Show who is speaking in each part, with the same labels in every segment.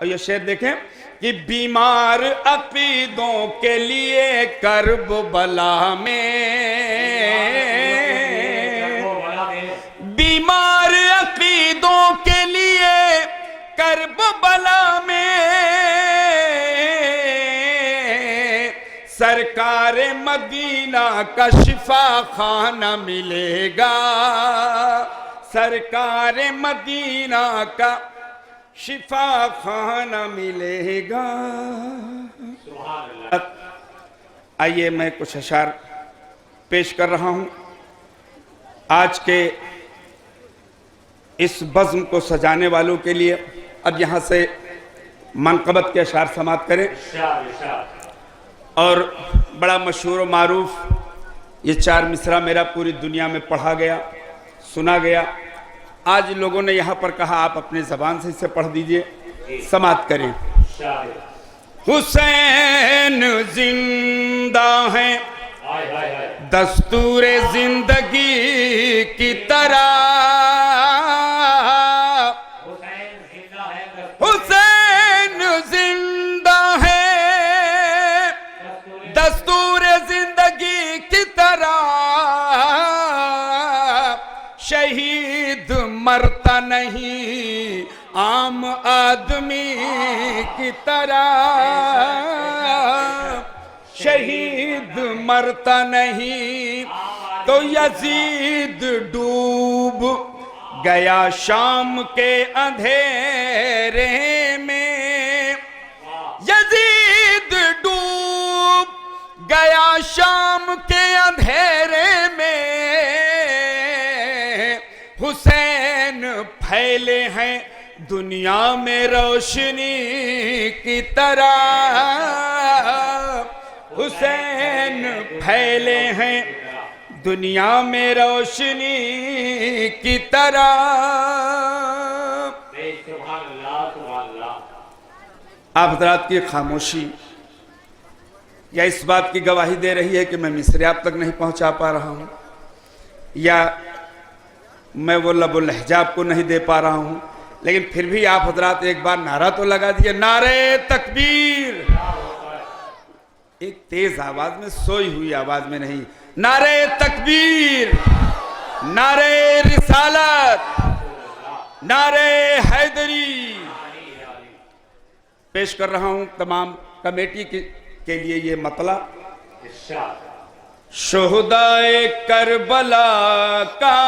Speaker 1: और ये शेर देखें कि बीमार अकीदों के लिए कर्ब बला में, बीमार अकीदों के लिए कर्ब बला में सरकार मदीना का शिफा खाना मिलेगा, सरकार मदीना का शिफा खाना मिलेगा। आइए मैं कुछ अशार पेश कर रहा हूं। आज के इस बज़्म को सजाने वालों के लिए अब यहां से मनक़बत के अशार समाप्त करें। और बड़ा मशहूर व मारूफ ये 4 मिसरा मेरा पूरी दुनिया में पढ़ा गया, सुना गया। आज लोगों ने यहाँ पर कहा आप अपने ज़बान से इसे पढ़ दीजिए, समाप्त करें। हुसैन जिंदा है दस्तूर जिंदगी की तरह, हुसैन जिंदा है दस्तूर जिंदगी की तरह, शहीद मरता नहीं आम आदमी की तरह, शहीद मरता नहीं। तो यजीद डूब गया शाम के अंधेरे में, यजीद डूब गया शाम के अंधेरे में, हुसैन फैले हैं दुनिया में रोशनी की तरह, हुसैन फैले हैं दुनिया में रोशनी की तरह। आप हज़रात की खामोशी या इस बात की गवाही दे रही है कि मैं मिसरे आप तक नहीं पहुंचा पा रहा हूं, या मैं वो लबो लहजा आपको नहीं दे पा रहा हूं, लेकिन फिर भी आप हजरात एक बार नारा तो लगा दिए, नारे तकबीर। एक तेज आवाज में, सोई हुई आवाज में नहीं, नारे तकबीर, नारे रिसालत, नारे हैदरी। पेश कर रहा हूं तमाम कमेटी के लिए ये मतला। शुहदाए करबला का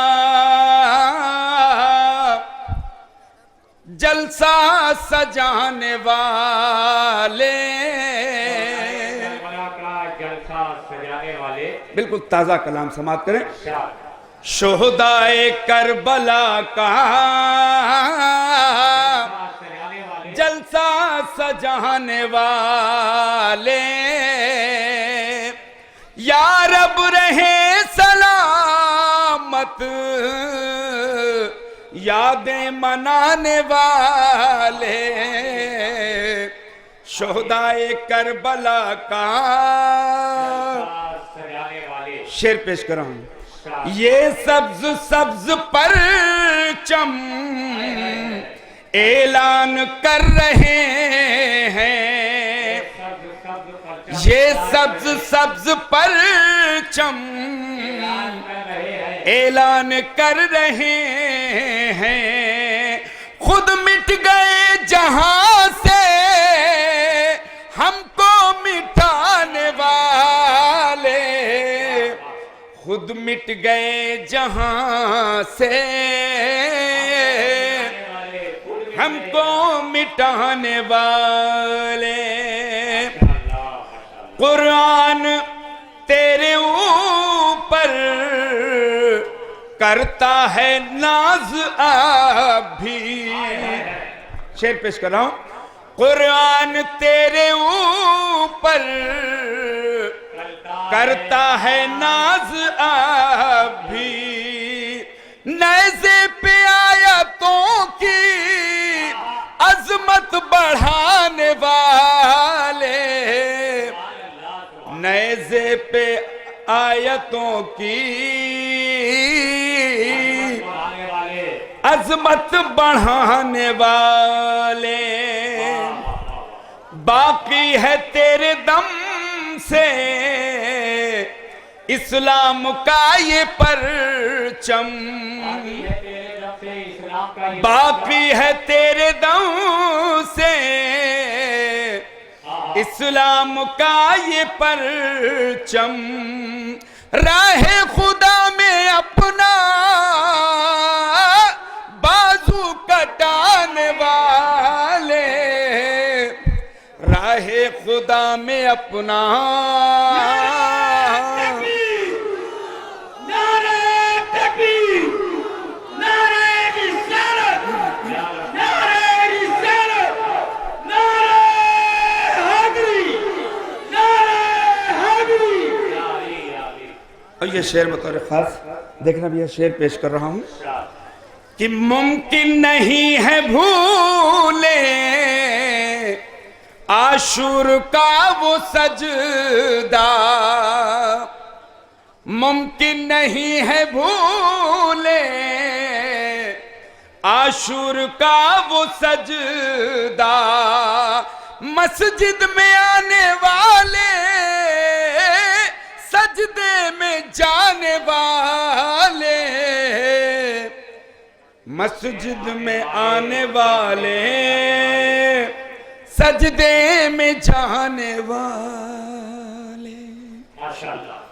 Speaker 1: जलसा सजाने वाले, बिल्कुल ताजा कलाम समाप्त करें। शुहदाए करबला का जलसा सजाने वाले, या रब रहे सलामत यादें मनाने वाले, शुहदाए करबला का शेर पेश कर रहा हूं। ये सब्ज सब्ज परचम ऐलान कर रहे हैं, ये सब्ज सब्ज परचम ऐलान कर रहे हैं, खुद मिट गए जहां से हमको मिटाने वाले, खुद मिट गए जहां से हमको मिटाने वाले। कुरान तेरे ऊपर करता है नाज अभी, शेर पेश कर रहा हूं। कुरान तेरे ऊपर करता है नाज अभी, नज़े पे आयतों की अजमत बढ़ाने वाले, नज़े पे आयतों की अजमत बढ़ाने वाले। बाकी है तेरे दम से इस्लाम का ये परचम, बाकी है तेरे दम से इस्लाम का ये परचम, राहे खुदा में अपना बाजू कटाने वाले, राहे खुदा में अपना ये शेर बतौर खास देखना भी, यह शेर पेश कर रहा हूं कि मुमकिन नहीं है भूले आशूर का वो सजदा, मुमकिन नहीं है भूले आशूर का वो सजदा, मस्जिद में आने वाले सजदे में जाने वाले, मस्जिद में आने वाले सजदे में जाने वाले। माशाअल्लाह।